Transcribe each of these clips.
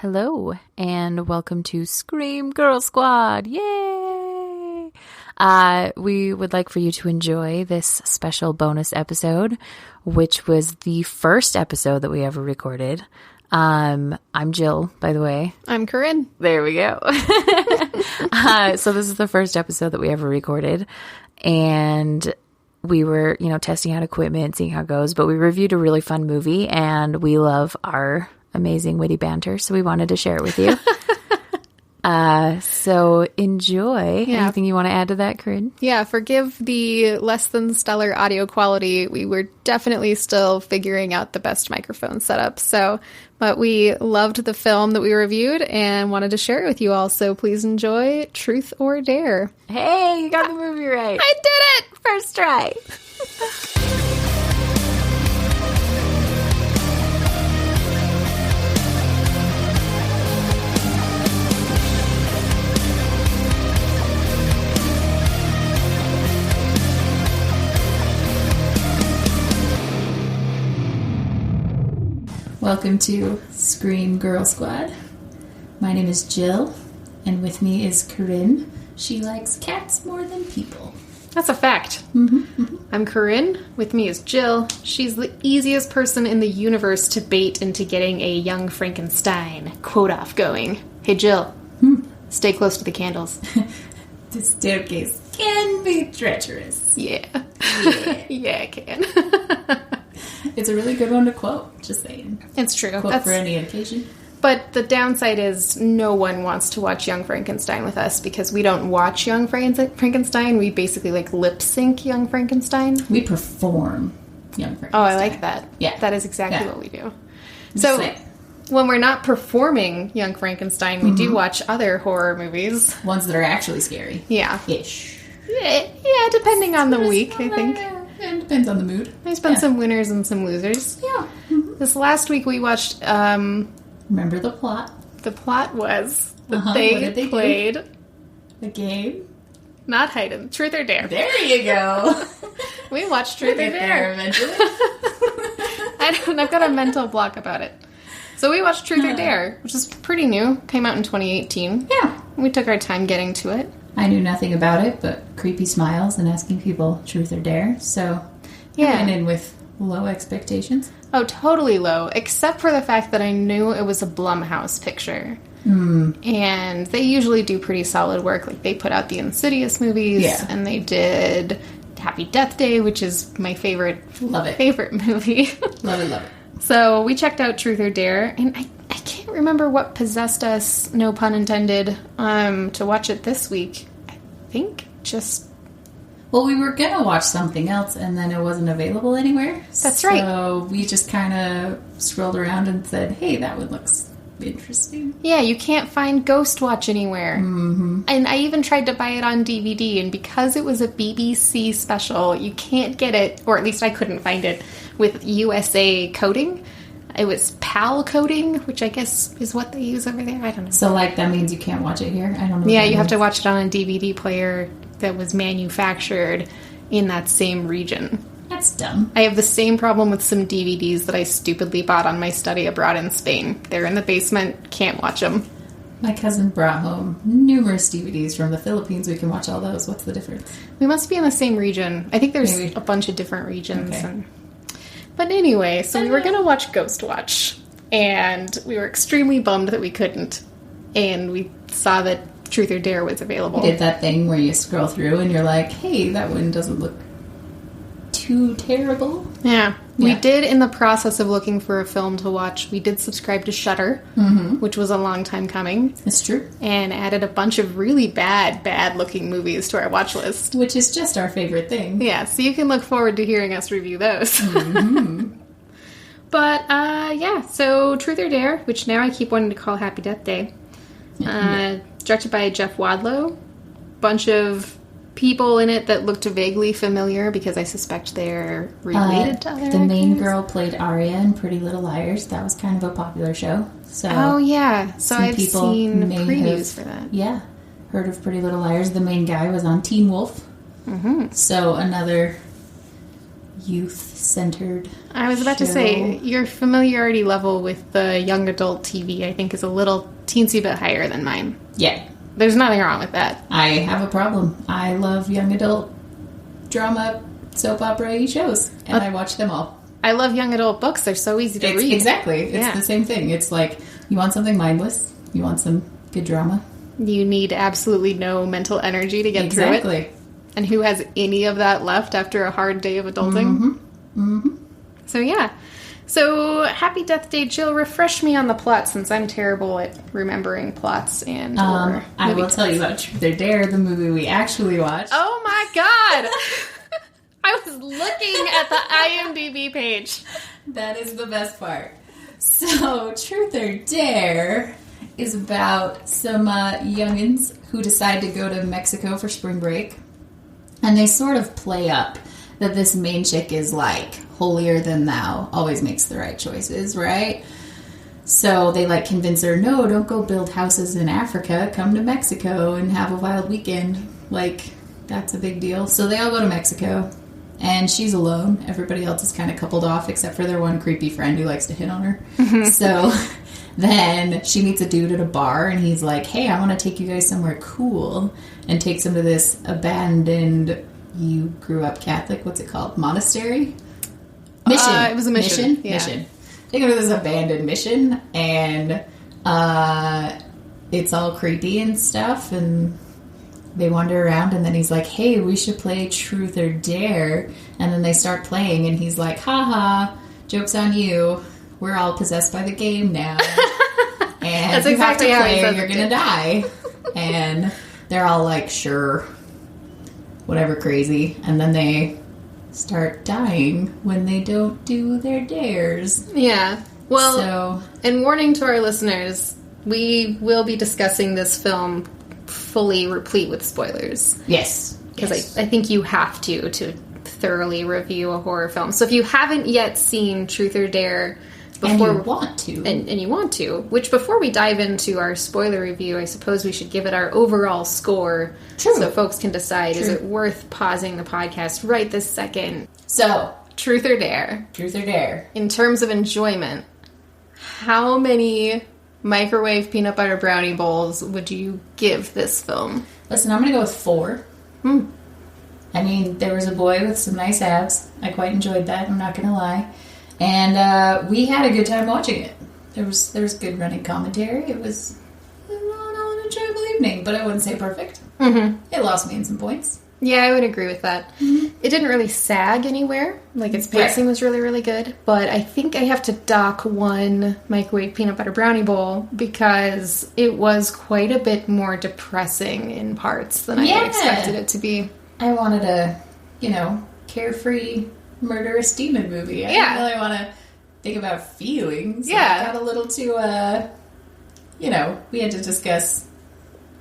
Hello, and welcome to Scream Girl Squad. Yay! We would like for you to enjoy this special bonus episode, which was the first episode that we ever recorded. I'm Jill, by the way. I'm Caryn. There we go. So this is the first episode that we ever recorded, and we were, testing out equipment, seeing how it goes, but we reviewed a really fun movie, and we love our amazing witty banter, so we wanted to share it with you. So enjoy. Yeah. Anything you want to add to that, Caryn? Yeah, forgive the less than stellar audio quality. We were definitely still figuring out the best microphone setup. But we loved the film that we reviewed and wanted to share it with you all. So please enjoy Truth or Dare. Hey, you got the movie right. I did it! First try. Welcome to Scream Girl Squad. My name is Jill, and with me is Caryn. She likes cats more than people. That's a fact. I'm Caryn. With me is Jill. She's the easiest person in the universe to bait into getting a young Frankenstein quote-off going. Hey, Jill. Stay close to the candles. The staircase can be treacherous. Yeah. Yeah, it can. It's a really good one to quote, just saying. It's true. Quote for any occasion. But the downside is no one wants to watch Young Frankenstein with us because we don't watch Young Frankenstein. We basically lip sync Young Frankenstein. We perform Young Frankenstein. Oh, I like that. Yeah. That is exactly what we do. So when we're not performing Young Frankenstein, we do watch other horror movies. Ones that are actually scary. Yeah. Ish. Yeah, depending on the week, I think. It depends on the mood. There's been some winners and some losers. Yeah. This last week we watched... remember the plot? The plot was that they played... do? A game? Not hide and... Truth or Dare. There you go. We watched Truth or Dare. Eventually. I've got a mental block about it. So we watched Truth or Dare, which is pretty new. Came out in 2018. Yeah. We took our time getting to it. I knew nothing about it, but creepy smiles and asking people truth or dare. So I went in with low expectations. Oh, totally low, except for the fact that I knew it was a Blumhouse picture. And they usually do pretty solid work. Like, they put out the Insidious movies, and they did Happy Death Day, which is my favorite movie. Love it. So we checked out Truth or Dare, and I can't remember what possessed us, no pun intended, to watch it this week. I think just... Well, we were going to watch something else, and then it wasn't available anywhere. That's right. So we just kind of scrolled around and said, hey, that one looks interesting. Yeah, you can't find Ghost Watch anywhere. And I even tried to buy it on DVD, and because it was a BBC special, you can't get it, or at least I couldn't find it, with USA coding. It was PAL coding, which I guess is what they use over there. I don't know. So, that means you can't watch it here? I don't know. Yeah, you have to watch it on a DVD player that was manufactured in that same region. That's dumb. I have the same problem with some DVDs that I stupidly bought on my study abroad in Spain. They're in the basement, can't watch them. My cousin brought home numerous DVDs from the Philippines. We can watch all those. What's the difference? We must be in the same region. I think there's a bunch of different regions. Okay. But anyway, so we were going to watch Ghost Watch, and we were extremely bummed that we couldn't. And we saw that Truth or Dare was available. You did that thing where you scroll through and you're like, hey, that one doesn't look too terrible. Yeah. We did, in the process of looking for a film to watch, we did subscribe to Shudder, which was a long time coming. It's true. And added a bunch of really bad-looking movies to our watch list. Which is just our favorite thing. Yeah, so you can look forward to hearing us review those. But, so Truth or Dare, which now I keep wanting to call Happy Death Day, directed by Jeff Wadlow. Bunch of people in it that looked vaguely familiar because I suspect they're related to other The main actors. girl played Aria in Pretty Little Liars. That was kind of a popular show. So oh, yeah. So I've seen previews for that. Yeah. Heard of Pretty Little Liars. The main guy was on Teen Wolf. So another youth-centered I was about to say, your familiarity level with the young adult TV, I think, is a little teensy bit higher than mine. Yeah. There's nothing wrong with that. I have a problem. I love young adult drama, soap opera shows, and I watch them all. I love young adult books. They're so easy to read. Exactly. It's the same thing. It's like, you want something mindless, you want some good drama. You need absolutely no mental energy to get through it. Exactly. And who has any of that left after a hard day of adulting? Mm-hmm. Mm-hmm. So, yeah. So, Happy Death Day, Jill, refresh me on the plot, since I'm terrible at remembering plots and I will tell you about Truth or Dare, the movie we actually watched. Oh my god! I was looking at the IMDb page. That is the best part. So, Truth or Dare is about some youngins who decide to go to Mexico for spring break. And they sort of play up that this main chick is like holier than thou, always makes the right choices, right? So they like convince her, no, don't go build houses in Africa, come to Mexico and have a wild weekend. Like, that's a big deal. So they all go to Mexico. And she's alone. Everybody else is kind of coupled off, except for their one creepy friend who likes to hit on her. So then she meets a dude at a bar, and he's like, hey, I want to take you guys somewhere cool. And takes them to this abandoned, you grew up Catholic, what's it called? Monastery? Mission. It was a mission. Yeah. Mission. They go to this abandoned mission, and it's all creepy and stuff, and they wander around, and then he's like, hey, we should play Truth or Dare. And then they start playing, and he's like, haha, joke's on you. We're all possessed by the game now. And that's you exactly have to how play he or says you're it. going to die. And they're all like, sure, whatever, crazy. And then they start dying when they don't do their dares. Yeah. Well, and warning to our listeners, we will be discussing this film fully replete with spoilers. Yes. Because I think you have to thoroughly review a horror film. So if you haven't yet seen Truth or Dare before... And you want to. And you want to. Which, before we dive into our spoiler review, I suppose we should give it our overall score. True. So folks can decide, is it worth pausing the podcast right this second? So, Truth or Dare. Truth or Dare. In terms of enjoyment, how many microwave peanut butter brownie bowls would you give this film? Listen, I'm going to go with 4. I mean, there was a boy with some nice abs. I quite enjoyed that, I'm not going to lie. And we had a good time watching it. There was good running commentary. It was an enjoyable evening, but I wouldn't say perfect. Mm-hmm. It lost me in some points. Yeah, I would agree with that. Mm-hmm. It didn't really sag anywhere. Like, its pacing was really, really good. But I think I have to dock 1 microwave peanut butter brownie bowl because it was quite a bit more depressing in parts than I had expected it to be. I wanted a, carefree, murderous demon movie. I didn't really want to think about feelings. Yeah. I got a little too, we had to discuss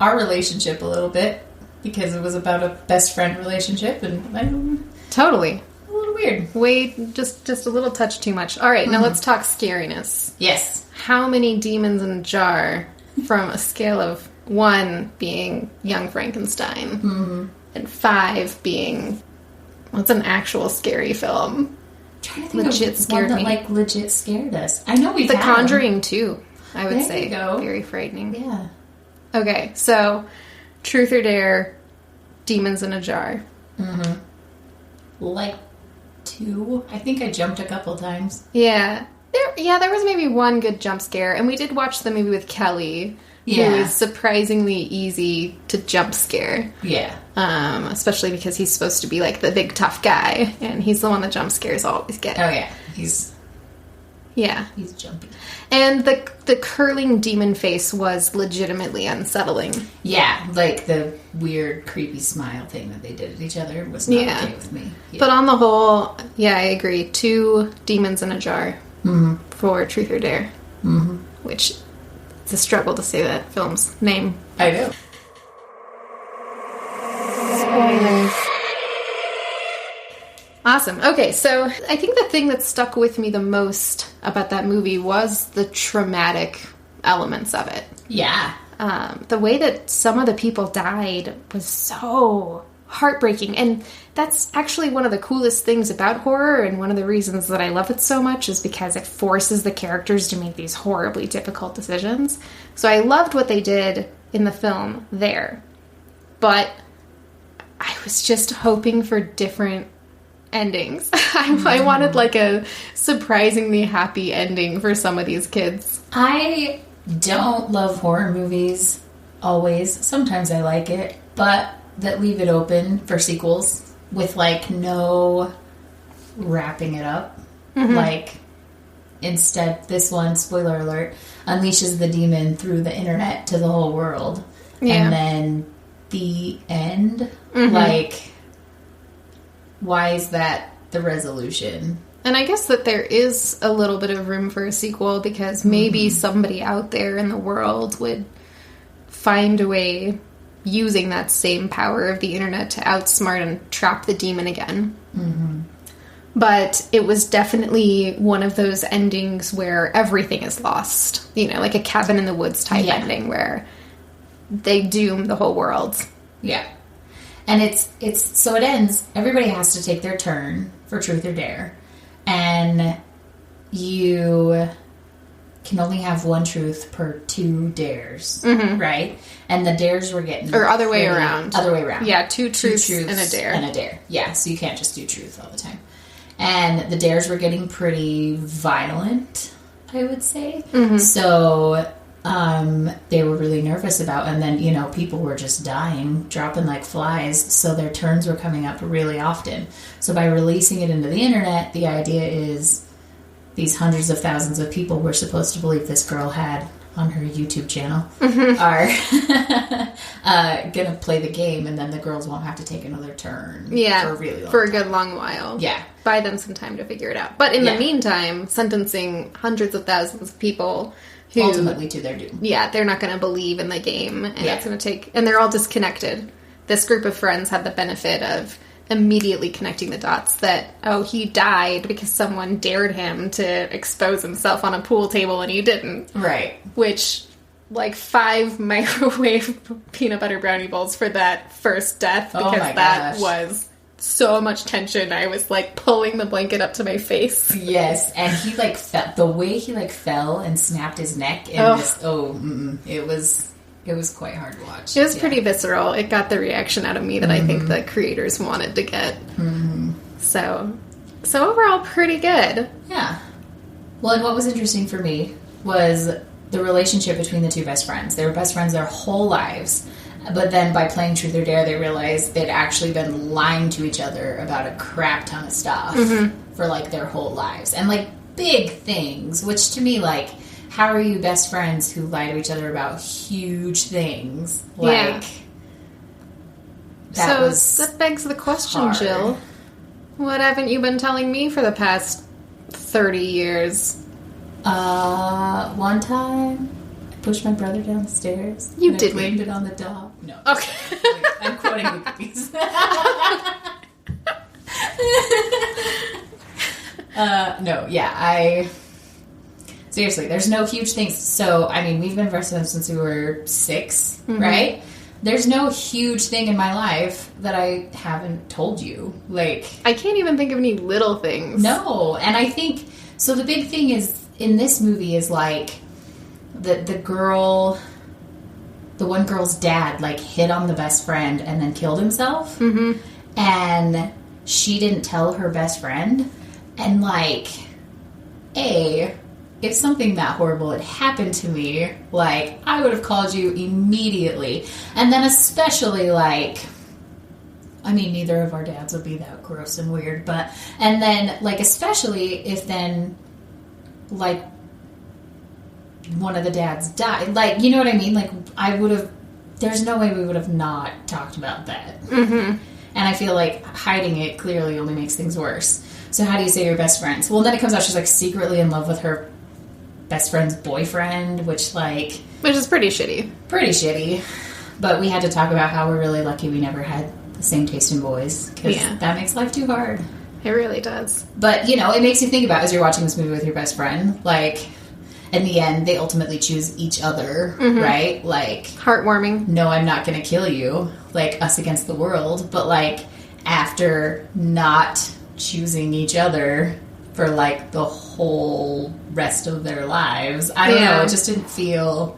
our relationship a little bit. Because it was about a best friend relationship, and totally a little weird. Wait, just a little touch too much. All right, now let's talk scariness. Yes. How many demons in a jar from a scale of 1 being Young Frankenstein and 5 being what's an actual scary film? I'm trying to think legit of scared one that me. Like legit scared us. I know we've The had Conjuring 2, I would there say. You go. Very frightening. Yeah. Okay, so Truth or Dare, demons in a jar. Mm-hmm. Like 2. I think I jumped a couple times. Yeah. There was maybe 1 good jump scare, and we did watch the movie with Kelly, who is surprisingly easy to jump scare. Yeah. Especially because he's supposed to be like the big tough guy, and he's the one that jump scares always get. Oh yeah, he's jumpy. And the curling demon face was legitimately unsettling. Yeah, like the weird, creepy smile thing that they did at each other was not okay with me. Yeah. But on the whole, I agree. 2 demons in a jar for Truth or Dare. Mm-hmm. Which, it's a struggle to say that film's name. I know. Spoilers. Awesome. Okay, so I think the thing that stuck with me the most about that movie was the traumatic elements of it. Yeah. The way that some of the people died was so heartbreaking. And that's actually one of the coolest things about horror, and one of the reasons that I love it so much is because it forces the characters to make these horribly difficult decisions. So I loved what they did in the film there. But I was just hoping for different endings. I wanted like a surprisingly happy ending for some of these kids. I don't love horror movies always. Sometimes I like it, but that leave it open for sequels with like no wrapping it up. Like instead this one, spoiler alert, unleashes the demon through the internet to the whole world. And then the end, like, why is that the resolution? And I guess that there is a little bit of room for a sequel, because maybe somebody out there in the world would find a way, using that same power of the internet, to outsmart and trap the demon again. But it was definitely one of those endings where everything is lost. You know, like a cabin in the woods type ending where they doom the whole world. Yeah. And it's so it ends, everybody has to take their turn for truth or dare. And you can only have one truth per 2 dares, right? And the dares were getting... Or other way around. Other way around. Yeah, two truths and a dare. And a dare. Yeah, so you can't just do truth all the time. And the dares were getting pretty violent, I would say. So... they were really nervous about, and then, you know, people were just dying, dropping like flies, so their turns were coming up really often. So by releasing it into the internet, the idea is these hundreds of thousands of people we're supposed to believe this girl had on her YouTube channel are gonna play the game, and then the girls won't have to take another turn for a really long for a good long while. Yeah. Buy them some time to figure it out. But in the meantime, sentencing hundreds of thousands of people who, ultimately to their doom. Yeah, they're not going to believe in the game, and it's going to take... And they're all disconnected. This group of friends had the benefit of immediately connecting the dots that, oh, he died because someone dared him to expose himself on a pool table and he didn't. Right. Which, like, 5 microwave peanut butter brownie bowls for that first death, because that was... so much tension. I was like pulling the blanket up to my face. Yes, and he like the way he like fell and snapped his neck, and it was quite hard to watch. It was pretty visceral. It got the reaction out of me that I think the creators wanted to get. So overall, pretty good. Yeah. Well, and what was interesting for me was the relationship between the 2 best friends. They were best friends their whole lives. But then by playing Truth or Dare, they realized they'd actually been lying to each other about a crap ton of stuff for, like, their whole lives. And, like, big things, which to me, like, how are you best friends who lie to each other about huge things? Like, that begs the question, hard. Jill. What haven't you been telling me for the past 30 years? One time... pushed my brother downstairs. You did. Blamed it on the dog. No. Okay. I'm quoting the cookies. No, yeah, seriously, there's no huge things. So, I mean, we've been best friends since we were 6, right? There's no huge thing in my life that I haven't told you. Like, I can't even think of any little things. No, and I think, so the big thing is, in this movie is like, the one girl's dad, like, hit on the best friend and then killed himself. And she didn't tell her best friend. And, like, if something that horrible had happened to me, like, I would have called you immediately. And then especially, like, I mean, neither of our dads would be that gross and weird, but, and then, like, especially if then, like, one of the dads died. Like, you know what I mean? Like, I would have... There's no way we would have not talked about that. And I feel like hiding it clearly only makes things worse. So how do you say you're best friends? Well, then it comes out she's, like, secretly in love with her best friend's boyfriend, which is pretty shitty. Pretty shitty. But we had to talk about how we're really lucky we never had the same taste in boys. Because that makes life too hard. It really does. But, you know, it makes you think about, as you're watching this movie with your best friend, like... in the end, they ultimately choose each other, right? Like, heartwarming. No, I'm not going to kill you. Like, us against the world. But, like, after not choosing each other for, like, the whole rest of their lives, I don't know. It just didn't feel